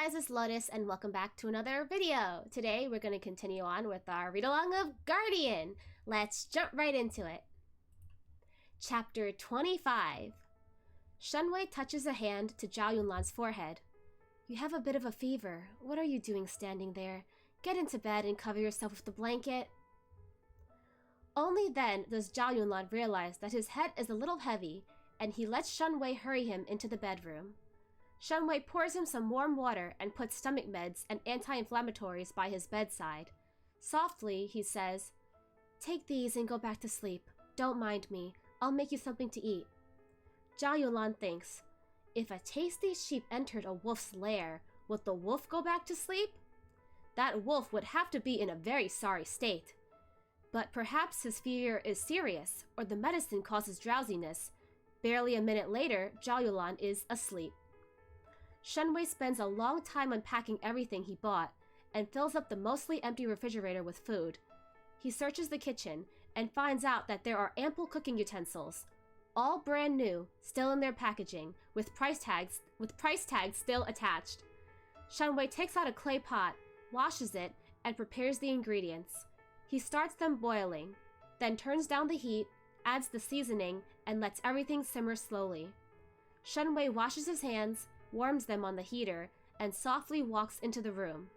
guys, it's Lotus and welcome back to another video. Today we're going to continue on with our read-along of Guardian. Let's jump right into it. Chapter 25. Shenwei touches a hand to Zhao Yunlan's forehead. You have a bit of a fever. What are you doing standing there? Get into bed and cover yourself with the blanket. Only then does Zhao Yunlan realize that his head is a little heavy, and he lets Shenwei hurry him into the bedroom. Shenwei pours him some warm water and puts stomach meds and anti-inflammatories by his bedside. Softly, he says, "Take these and go back to sleep. Don't mind me. I'll make you something to eat." Zhao Yunlan thinks, if a tasty sheep entered a wolf's lair, would the wolf go back to sleep? That wolf would have to be in a very sorry state. But perhaps his fever is serious, or the medicine causes drowsiness. Barely a minute later, Zhao Yunlan is asleep. Shenwei spends a long time unpacking everything he bought and fills up the mostly empty refrigerator with food. He searches the kitchen and finds out that there are ample cooking utensils, all brand new, still in their packaging, with price tags still attached. Shenwei takes out a clay pot, washes it, and prepares the ingredients. He starts them boiling, then turns down the heat, adds the seasoning, and lets everything simmer slowly. Shenwei washes his hands, warms them on the heater, and softly walks into the room.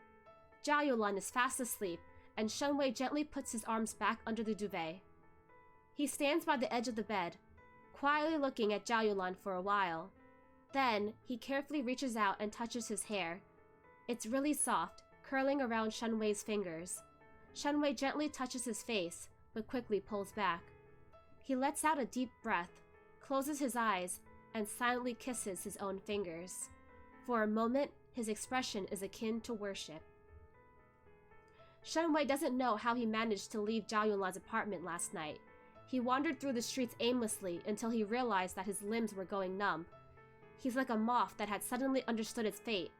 Zhao Yunlan is fast asleep, and Shenwei gently puts his arms back under the duvet. He stands by the edge of the bed, quietly looking at Zhao Yunlan for a while. Then, he carefully reaches out and touches his hair. It's really soft, curling around Shenwei's fingers. Shenwei gently touches his face, but quickly pulls back. He lets out a deep breath, closes his eyes, and silently kisses his own fingers. For a moment, his expression is akin to worship. Shenwei doesn't know how he managed to leave Zhao Yunlan's apartment last night. He wandered through the streets aimlessly until he realized that his limbs were going numb. He's like a moth that had suddenly understood its fate,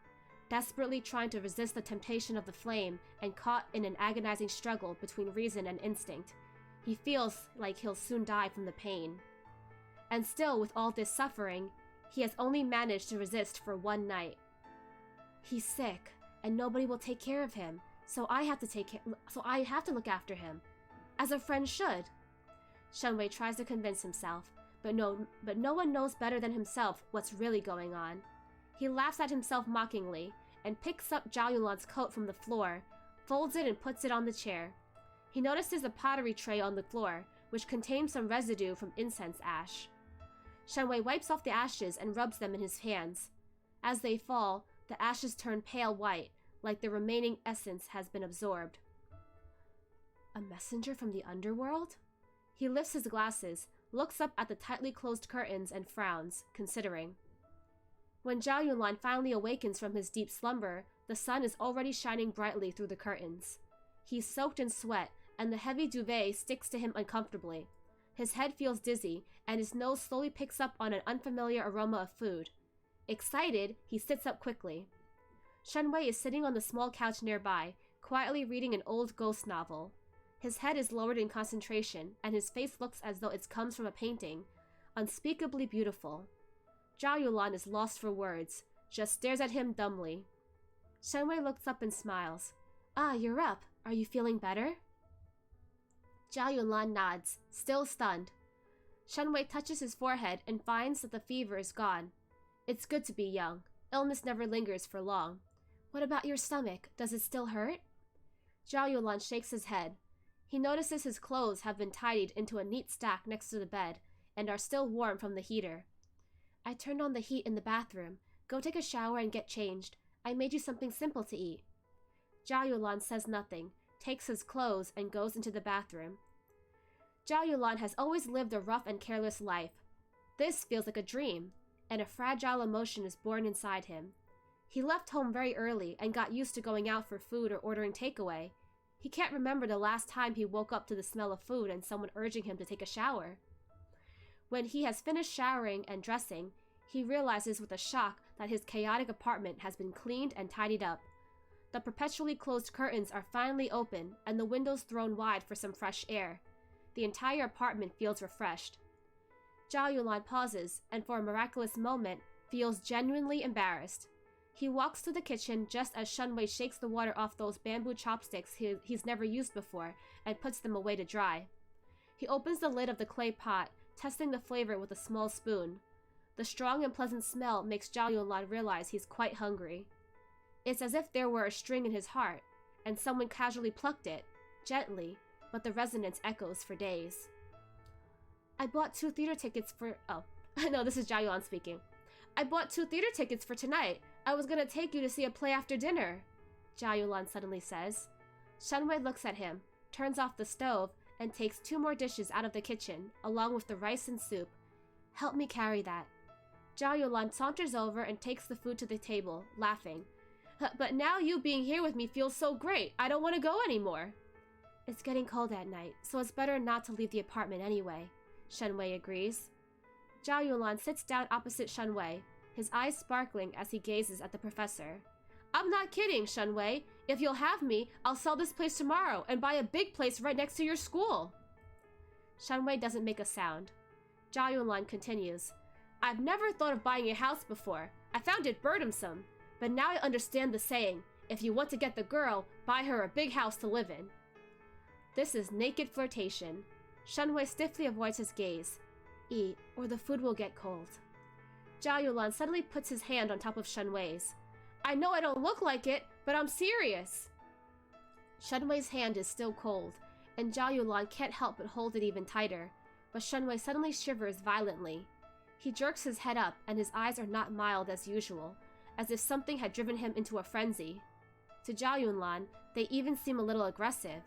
desperately trying to resist the temptation of the flame and caught in an agonizing struggle between reason and instinct. He feels like he'll soon die from the pain. And still, with all this suffering, he has only managed to resist for one night. He's sick, and nobody will take care of him, so I have to look after him, as a friend should. Shenwei tries to convince himself, but no one knows better than himself what's really going on. He laughs at himself mockingly and picks up Zhao Yunlan's coat from the floor, folds it and puts it on the chair. He notices a pottery tray on the floor, which contains some residue from incense ash. Shenwei wipes off the ashes and rubs them in his hands. As they fall, the ashes turn pale white, like the remaining essence has been absorbed. A messenger from the underworld? He lifts his glasses, looks up at the tightly closed curtains and frowns, considering. When Zhao Yunlan finally awakens from his deep slumber, the sun is already shining brightly through the curtains. He's soaked in sweat, and the heavy duvet sticks to him uncomfortably. His head feels dizzy, and his nose slowly picks up on an unfamiliar aroma of food. Excited, he sits up quickly. Shenwei is sitting on the small couch nearby, quietly reading an old ghost novel. His head is lowered in concentration, and his face looks as though it comes from a painting, unspeakably beautiful. Zhao Yunlan is lost for words, just stares at him dumbly. Shenwei looks up and smiles. "Ah, you're up. Are you feeling better?" Zhao Yunlan nods, still stunned. Shenwei touches his forehead and finds that the fever is gone. It's good to be young. Illness never lingers for long. What about your stomach? Does it still hurt? Zhao Yunlan shakes his head. He notices his clothes have been tidied into a neat stack next to the bed and are still warm from the heater. I turned on the heat in the bathroom. Go take a shower and get changed. I made you something simple to eat. Zhao Yunlan says nothing, takes his clothes, and goes into the bathroom. Zhao Yunlan has always lived a rough and careless life. This feels like a dream, and a fragile emotion is born inside him. He left home very early and got used to going out for food or ordering takeaway. He can't remember the last time he woke up to the smell of food and someone urging him to take a shower. When he has finished showering and dressing, he realizes with a shock that his chaotic apartment has been cleaned and tidied up. The perpetually closed curtains are finally open and the windows thrown wide for some fresh air. The entire apartment feels refreshed. Zhao Yunlan pauses and for a miraculous moment feels genuinely embarrassed. He walks to the kitchen just as Shunwei shakes the water off those bamboo chopsticks he's never used before and puts them away to dry. He opens the lid of the clay pot, testing the flavor with a small spoon. The strong and pleasant smell makes Zhao Yunlan realize he's quite hungry. It's as if there were a string in his heart, and someone casually plucked it, gently, but the resonance echoes for days. I bought 2 theater tickets for— oh, no, this is Zhao Yunlan speaking. I bought 2 theater tickets for tonight. I was gonna take you to see a play after dinner, Zhao Yunlan suddenly says. Shunwei looks at him, turns off the stove, and takes 2 more dishes out of the kitchen, along with the rice and soup. Help me carry that. Zhao Yunlan saunters over and takes the food to the table, laughing. But now you being here with me feels so great. I don't want to go anymore. It's getting cold at night, so it's better not to leave the apartment anyway, Shunwei agrees. Zhao Yunlan sits down opposite Shunwei, his eyes sparkling as he gazes at the professor. I'm not kidding, Shunwei. If you'll have me, I'll sell this place tomorrow and buy a big place right next to your school. Shunwei doesn't make a sound. Zhao Yunlan continues. I've never thought of buying a house before. I found it burdensome. But now I understand the saying, if you want to get the girl, buy her a big house to live in. This is naked flirtation. Shunwei stiffly avoids his gaze. Eat, or the food will get cold. Zhao Yunlan suddenly puts his hand on top of Shunwei's. I know I don't look like it, but I'm serious. Shunwei's hand is still cold, and Zhao Yunlan can't help but hold it even tighter, but Shunwei suddenly shivers violently. He jerks his head up, and his eyes are not mild as usual, as if something had driven him into a frenzy. To Zhao Yunlan, they even seem a little aggressive.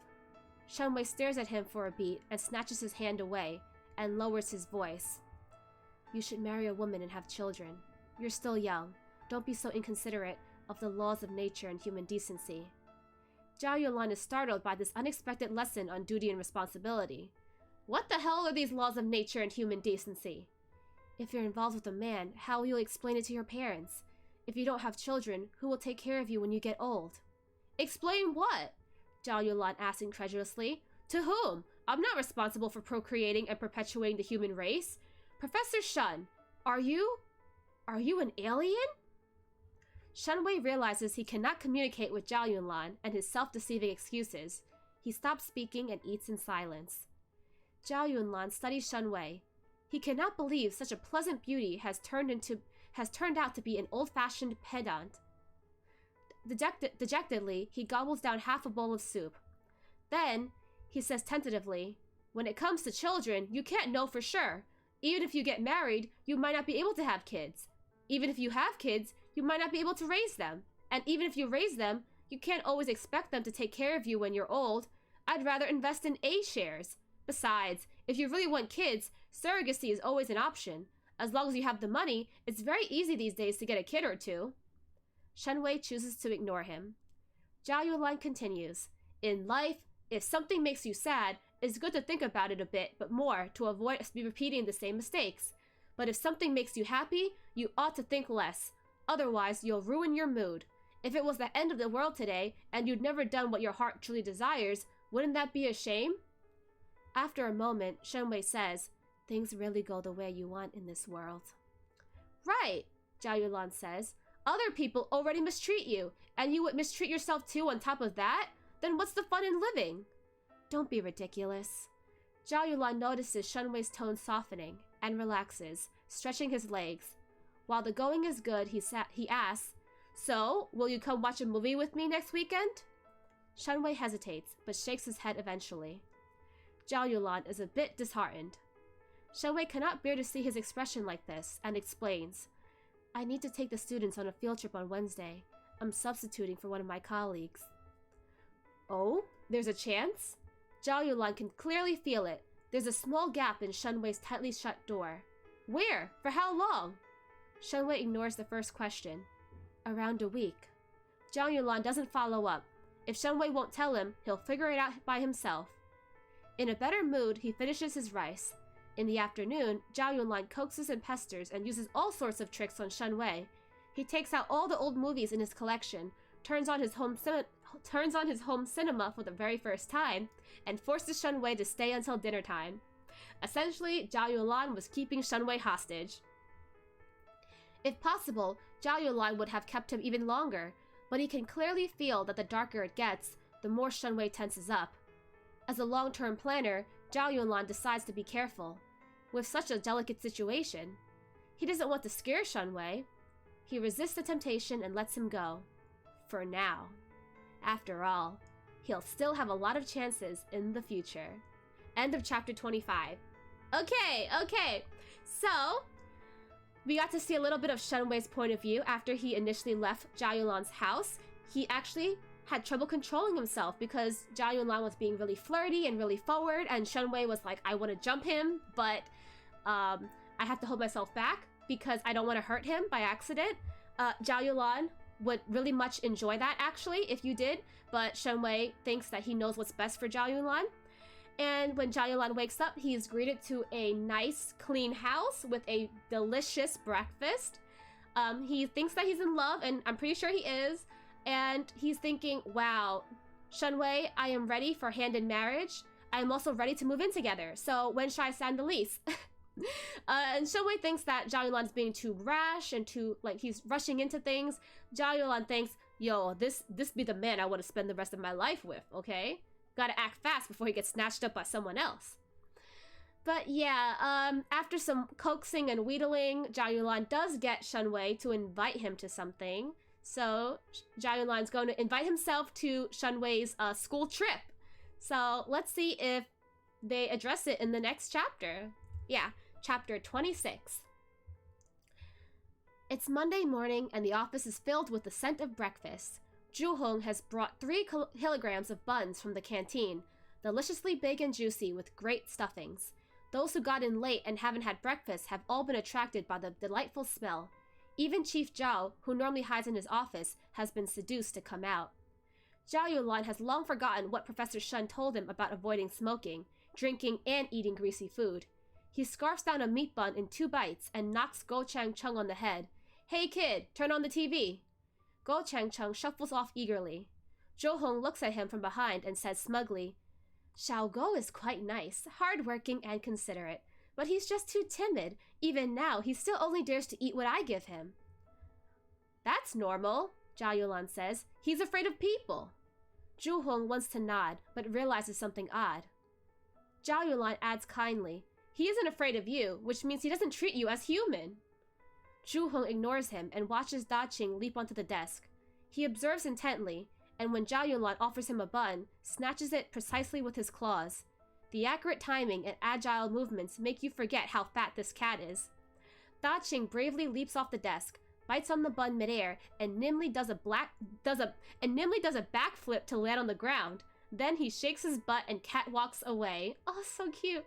Shunwei stares at him for a beat and snatches his hand away, and lowers his voice. You should marry a woman and have children. You're still young. Don't be so inconsiderate of the laws of nature and human decency. Zhao Yunlan is startled by this unexpected lesson on duty and responsibility. What the hell are these laws of nature and human decency? If you're involved with a man, how will you explain it to your parents? If you don't have children, who will take care of you when you get old? Explain what? Zhao Yunlan asks incredulously. To whom? I'm not responsible for procreating and perpetuating the human race. Professor Shun, are you an alien? Shunwei realizes he cannot communicate with Zhao Yunlan and his self-deceiving excuses. He stops speaking and eats in silence. Zhao Yunlan studies Shunwei. He cannot believe such a pleasant beauty has turned out to be an old-fashioned pedant. Dejectedly, he gobbles down half a bowl of soup. Then, he says tentatively, when it comes to children, you can't know for sure. Even if you get married, you might not be able to have kids. Even if you have kids, you might not be able to raise them. And even if you raise them, you can't always expect them to take care of you when you're old. I'd rather invest in A shares. Besides, if you really want kids, surrogacy is always an option. As long as you have the money, it's very easy these days to get a kid or two. Shunwei chooses to ignore him. Zhao Yunlan continues. In life, if something makes you sad, it's good to think about it a bit, but more, to avoid repeating the same mistakes. But if something makes you happy, you ought to think less. Otherwise, you'll ruin your mood. If it was the end of the world today, and you'd never done what your heart truly desires, wouldn't that be a shame? After a moment, Shunwei says, things really go the way you want in this world. Right, Zhao Yunlan says. Other people already mistreat you, and you would mistreat yourself too on top of that? Then what's the fun in living? Don't be ridiculous. Zhao Yunlan notices Shunwei's tone softening and relaxes, stretching his legs. While the going is good, he asks, so, will you come watch a movie with me next weekend? Shunwei hesitates, but shakes his head eventually. Zhao Yunlan is a bit disheartened. Shunwei cannot bear to see his expression like this, and explains, I need to take the students on a field trip on Wednesday. I'm substituting for one of my colleagues. Oh, there's a chance? Zhao Yunlan can clearly feel it. There's a small gap in Shunwei's tightly shut door. Where? For how long? Shunwei ignores the first question. Around a week. Zhao Yunlan doesn't follow up. If Shunwei won't tell him, he'll figure it out by himself. In a better mood, he finishes his rice. In the afternoon, Zhao Yunlan coaxes and pesters and uses all sorts of tricks on Shunwei. He takes out all the old movies in his collection, turns on his home cinema for the very first time, and forces Shunwei to stay until dinner time. Essentially, Zhao Yunlan was keeping Shunwei hostage. If possible, Zhao Yunlan would have kept him even longer, but he can clearly feel that the darker it gets, the more Shenwei tenses up. As a long-term planner, Zhao Yunlan decides to be careful. With such a delicate situation, he doesn't want to scare Shenwei. He resists the temptation and lets him go. For now. After all, he'll still have a lot of chances in the future. End of chapter 25. Okay. So, we got to see a little bit of Shenwei's point of view after he initially left Zhao Yunlan's house. He actually had trouble controlling himself because Zhao Yunlan was being really flirty and really forward, and Shenwei was like, I want to jump him, but I have to hold myself back because I don't want to hurt him by accident. Zhao Yunlan would really much enjoy that, actually, if you did, but Shenwei thinks that he knows what's best for Zhao Yunlan. And when Zhao Yunlan wakes up, he is greeted to a nice, clean house with a delicious breakfast. He thinks that he's in love, and I'm pretty sure he is. And he's thinking, wow, Shenwei, I am ready for hand in marriage. I am also ready to move in together. So when should I sign the lease? And Shenwei thinks that Zhao Yunlan's being too rash and too, like, he's rushing into things. Zhao Yunlan thinks, yo, this be the man I want to spend the rest of my life with, okay? Gotta act fast before he gets snatched up by someone else. But yeah, after some coaxing and wheedling, Zhao Yunlan does get Shenwei to invite him to something. So Zhao Yunlan's going to invite himself to Shenwei's school trip. So let's see if they address it in the next chapter. Yeah, chapter 26. It's Monday morning and the office is filled with the scent of breakfast. Zhu Hong has brought 3 kilograms of buns from the canteen, deliciously big and juicy with great stuffings. Those who got in late and haven't had breakfast have all been attracted by the delightful smell. Even Chief Zhao, who normally hides in his office, has been seduced to come out. Zhao Yunlan has long forgotten what Professor Shen told him about avoiding smoking, drinking, and eating greasy food. He scarfs down a meat bun in 2 bites and knocks Go Chang Chung on the head. Hey kid, turn on the TV. Go Chang Chung shuffles off eagerly. Zhou Hong looks at him from behind and says smugly, Xiao Go is quite nice, hardworking and considerate, but he's just too timid. Even now, he still only dares to eat what I give him. That's normal, Zhao Yunlan says. He's afraid of people. Zhu Hong wants to nod, but realizes something odd. Zhao Yunlan adds kindly, he isn't afraid of you, which means he doesn't treat you as human. Zhu Hong ignores him and watches Da Qing leap onto the desk. He observes intently, and when Zhao Yunlan offers him a bun, snatches it precisely with his claws. The accurate timing and agile movements make you forget how fat this cat is. Da Qing bravely leaps off the desk, bites on the bun midair, and nimbly does a backflip to land on the ground. Then he shakes his butt and catwalks away. Oh, so cute.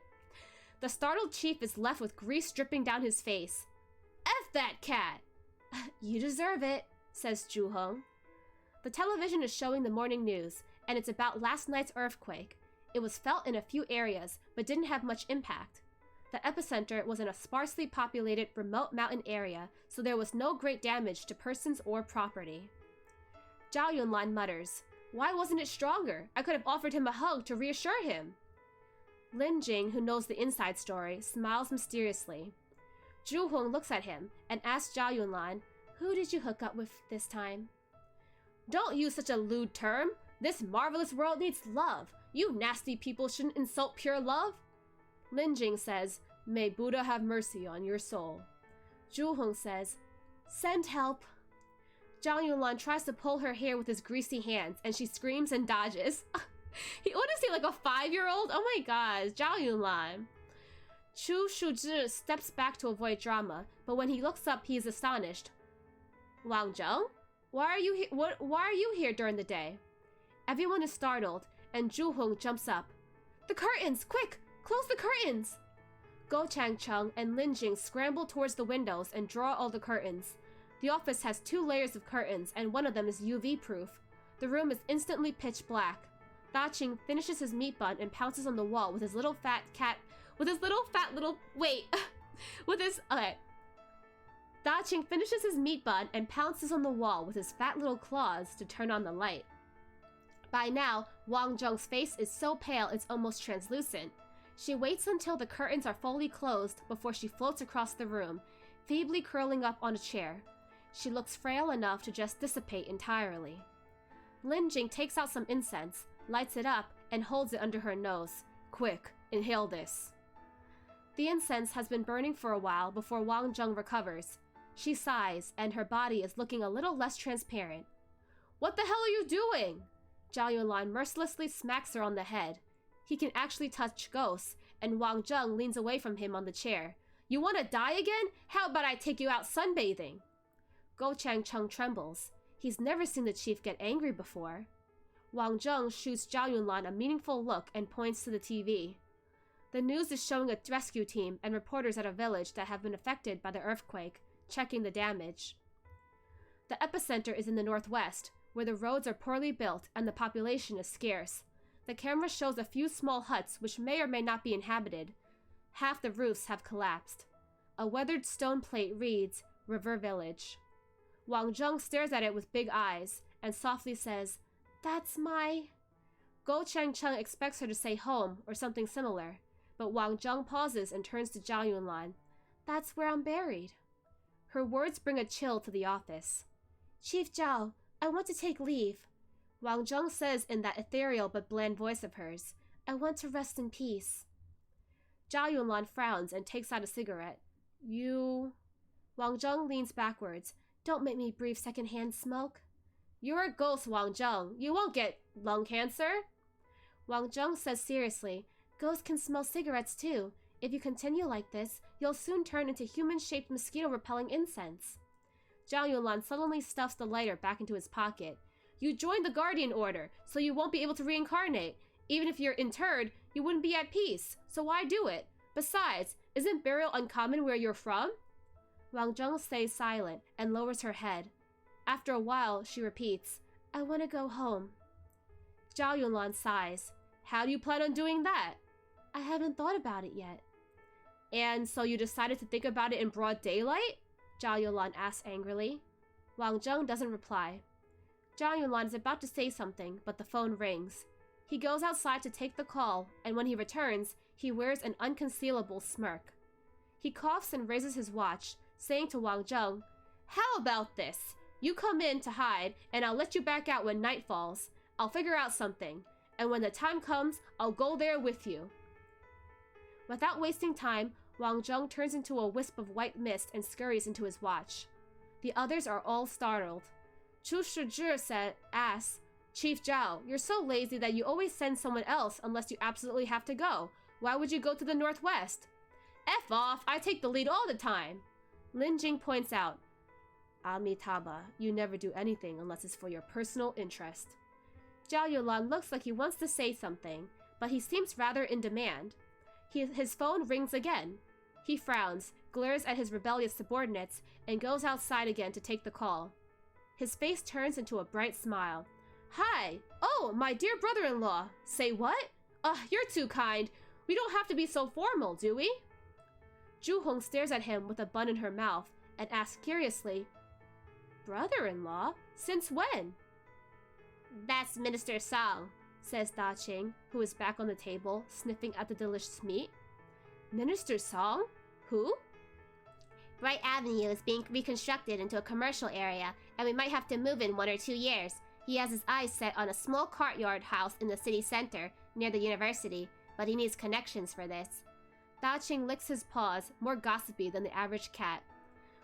The startled chief is left with grease dripping down his face. F that cat! You deserve it, says Zhu Hong. The television is showing the morning news, and it's about last night's earthquake. It was felt in a few areas, but didn't have much impact. The epicenter was in a sparsely populated remote mountain area, so there was no great damage to persons or property. Zhao Yunlan mutters, why wasn't it stronger? I could have offered him a hug to reassure him. Lin Jing, who knows the inside story, smiles mysteriously. Zhu Hong looks at him and asks Zhao Yunlan, who did you hook up with this time? Don't use such a lewd term. This marvelous world needs love. You nasty people shouldn't insult pure love. Lin Jing says, may Buddha have mercy on your soul. Zhu Hong says, send help. Zhao Yunlan tries to pull her hair with his greasy hands, and she screams and dodges. What is he, like a 5-year-old? Oh my god, Zhao Yunlan. Chu Shuzhi steps back to avoid drama, but when he looks up, he is astonished. Wang Zheng? Why are you here during the day? Everyone is startled, and Zhu Hong jumps up. The curtains! Quick! Close the curtains! Go Chang Chung and Lin Jing scramble towards the windows and draw all the curtains. The office has 2 layers of curtains, and one of them is UV-proof. The room is instantly pitch black. Da Qing finishes his meat bun and pounces on the wall with his little fat cat... Da Qing finishes his meat bun and pounces on the wall with his fat little claws to turn on the light. By now, Wang Zheng's face is so pale it's almost translucent. She waits until the curtains are fully closed before she floats across the room, feebly curling up on a chair. She looks frail enough to just dissipate entirely. Lin Jing takes out some incense, lights it up, and holds it under her nose. Quick, inhale this. The incense has been burning for a while before Wang Zheng recovers. She sighs, and her body is looking a little less transparent. What the hell are you doing? Zhao Yunlan mercilessly smacks her on the head. He can actually touch ghosts, and Wang Zheng leans away from him on the chair. You want to die again? How about I take you out sunbathing? Go Changcheng trembles. He's never seen the chief get angry before. Wang Zheng shoots Zhao Yunlan a meaningful look and points to the TV. The news is showing a rescue team and reporters at a village that have been affected by the earthquake, checking the damage. The epicenter is in the northwest, where the roads are poorly built and the population is scarce. The camera shows a few small huts which may or may not be inhabited. Half the roofs have collapsed. A weathered stone plate reads, River Village. Wang Zheng stares at it with big eyes and softly says, That's my... Go Changcheng expects her to say home or something similar, but Wang Zheng pauses and turns to Zhao Yunlan. That's where I'm buried. Her words bring a chill to the office. Chief Zhao, I want to take leave. Wang Zheng says in that ethereal but bland voice of hers, I want to rest in peace. Zhao Yunlan frowns and takes out a cigarette. You... Wang Zheng leans backwards. Don't make me breathe secondhand smoke. You're a ghost, Wang Zheng. You won't get lung cancer. Wang Zheng says seriously, Ghosts can smell cigarettes too. If you continue like this, you'll soon turn into human-shaped mosquito-repelling incense. Zhao Yunlan suddenly stuffs the lighter back into his pocket. You joined the Guardian Order, so you won't be able to reincarnate. Even if you're interred, you wouldn't be at peace, so why do it? Besides, isn't burial uncommon where you're from? Wang Zheng stays silent and lowers her head. After a while, she repeats, I want to go home. Zhao Yunlan sighs. How do you plan on doing that? I haven't thought about it yet. And so you decided to think about it in broad daylight? Zhao Yunlan asks angrily. Wang Zheng doesn't reply. Zhao Yunlan is about to say something, but the phone rings. He goes outside to take the call, and when he returns, he wears an unconcealable smirk. He coughs and raises his watch, saying to Wang Zheng, How about this? You come in to hide, and I'll let you back out when night falls. I'll figure out something, and when the time comes, I'll go there with you. Without wasting time, Wang Zheng turns into a wisp of white mist and scurries into his watch. The others are all startled. Chu Shizhi asks, Chief Zhao, you're so lazy that you always send someone else unless you absolutely have to go. Why would you go to the northwest? F off, I take the lead all the time. Lin Jing points out, Amitabha, you never do anything unless it's for your personal interest. Zhao Yunlan looks like he wants to say something, but he seems rather in demand. His phone rings again. He frowns, glares at his rebellious subordinates, and goes outside again to take the call. His face turns into a bright smile. Hi! Oh, my dear brother-in-law! Say what? You're too kind. We don't have to be so formal, do we? Zhu Hong stares at him with a bun in her mouth and asks curiously, Brother-in-law? Since when? That's Minister Song, says Da Qing, who is back on the table, sniffing at the delicious meat. Minister Song? Who? Bright Avenue is being reconstructed into a commercial area, and we might have to move in 1 or 2 years. He has his eyes set on a small courtyard house in the city center, near the university, but he needs connections for this. Da Qing licks his paws, more gossipy than the average cat.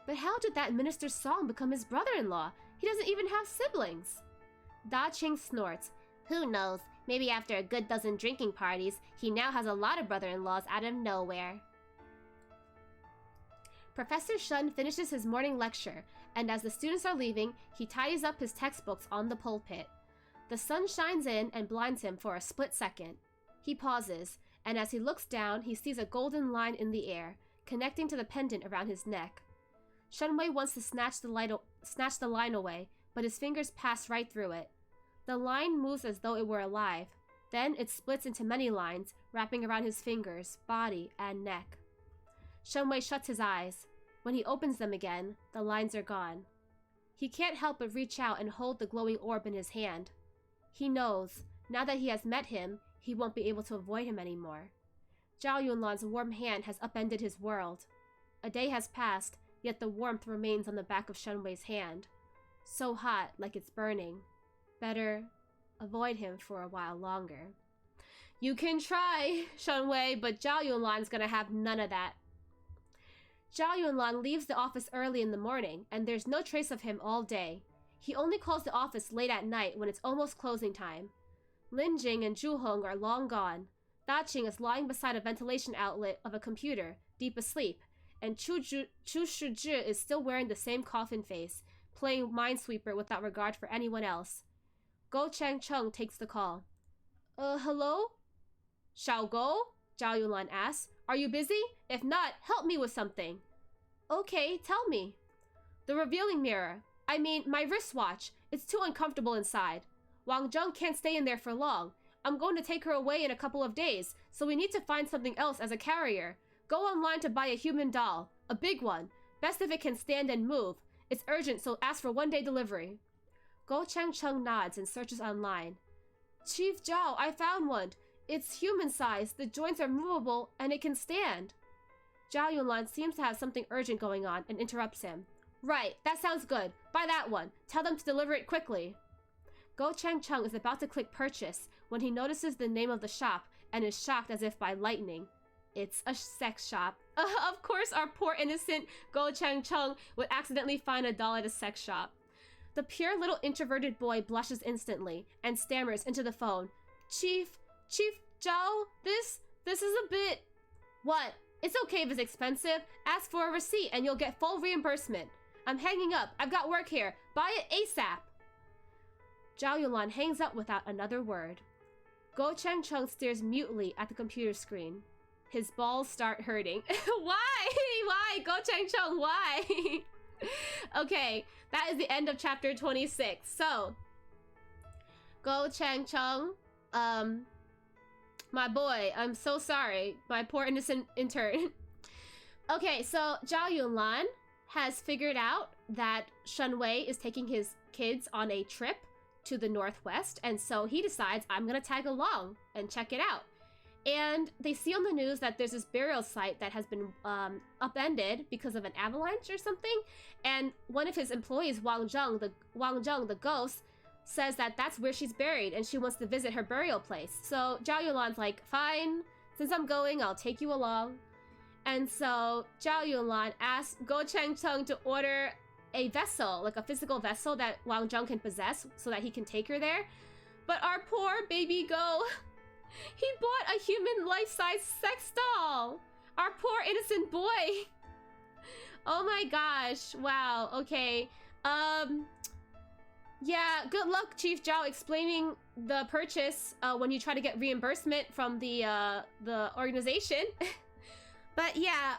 But how did that Minister Song become his brother-in-law? He doesn't even have siblings. Da Qing snorts. Who knows? Maybe after a good dozen drinking parties, he now has a lot of brother-in-laws out of nowhere. Professor Shun finishes his morning lecture, and as the students are leaving, he tidies up his textbooks on the pulpit. The sun shines in and blinds him for a split second. He pauses, and as he looks down, he sees a golden line in the air, connecting to the pendant around his neck. Shenwei wants to snatch the line away, but his fingers pass right through it. The line moves as though it were alive. Then it splits into many lines, wrapping around his fingers, body, and neck. Shenwei shuts his eyes. When he opens them again, the lines are gone. He can't help but reach out and hold the glowing orb in his hand. He knows, now that he has met him, he won't be able to avoid him anymore. Zhao Yunlan's warm hand has upended his world. A day has passed, yet the warmth remains on the back of Shunwei's hand. So hot, like it's burning. Better avoid him for a while longer. You can try, Shunwei, but Zhao Yunlan's gonna have none of that. Zhao Yunlan leaves the office early in the morning, and there's no trace of him all day. He only calls the office late at night when it's almost closing time. Lin Jing and Zhu Hong are long gone. Da Qing is lying beside a ventilation outlet of a computer, deep asleep, and Chu Shuzhi is still wearing the same coffin face, playing Minesweeper without regard for anyone else. Go Chang Chung takes the call. Hello? Xiao Go? Zhao Yunlan asks. Are you busy? If not, help me with something. Okay, tell me. The revealing mirror. I mean, my wristwatch. It's too uncomfortable inside. Wang Zheng can't stay in there for long. I'm going to take her away in a couple of days, so we need to find something else as a carrier. Go online to buy a human doll. A big one. Best if it can stand and move. It's urgent, so ask for one-day delivery. Go Chang Chung nods and searches online. Chief Zhao, I found one. It's human-sized, the joints are movable, and it can stand. Zhao Yunlan seems to have something urgent going on and interrupts him. Right, that sounds good. Buy that one. Tell them to deliver it quickly. Go Chang Chung is about to click purchase when he notices the name of the shop and is shocked as if by lightning. It's a sex shop. Of course our poor innocent Go Chang Chung would accidentally find a doll at a sex shop. The pure little introverted boy blushes instantly and stammers into the phone. Chief Zhao, this is a bit... What? It's okay if it's expensive. Ask for a receipt and you'll get full reimbursement. I'm hanging up. I've got work here. Buy it ASAP. Zhao Yunlan hangs up without another word. Go Chang Chung stares mutely at the computer screen. His balls start hurting. Why? Why? Go Chang Chung, why? Okay, that is the end of chapter 26. So, Go Chang Chung, my boy, I'm so sorry. My poor innocent intern. Okay, so Zhao Yunlan has figured out that Shunwei is taking his kids on a trip to the northwest, and so he decides, I'm gonna tag along and check it out. And they see on the news that there's this burial site that has been upended because of an avalanche or something, and one of his employees, Wang Zheng, the ghost, says that that's where she's buried and she wants to visit her burial place. So Zhao Yunlan's like, fine, since I'm going, I'll take you along. And so Zhao Yunlan asks Go Chang Chung to order a vessel, like a physical vessel that Wang Zheng can possess so that he can take her there. But our poor baby Go, he bought a human life-size sex doll. Our poor innocent boy. Oh my gosh, wow, okay. Yeah, good luck, Chief Zhao, explaining the purchase when you try to get reimbursement from the organization. But yeah,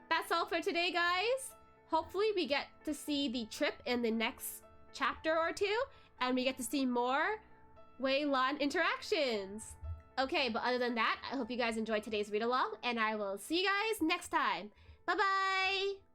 that's all for today, guys. Hopefully we get to see the trip in the next chapter or two, and we get to see more Wei Lan interactions. Okay, but other than that, I hope you guys enjoyed today's read-along, and I will see you guys next time. Bye-bye!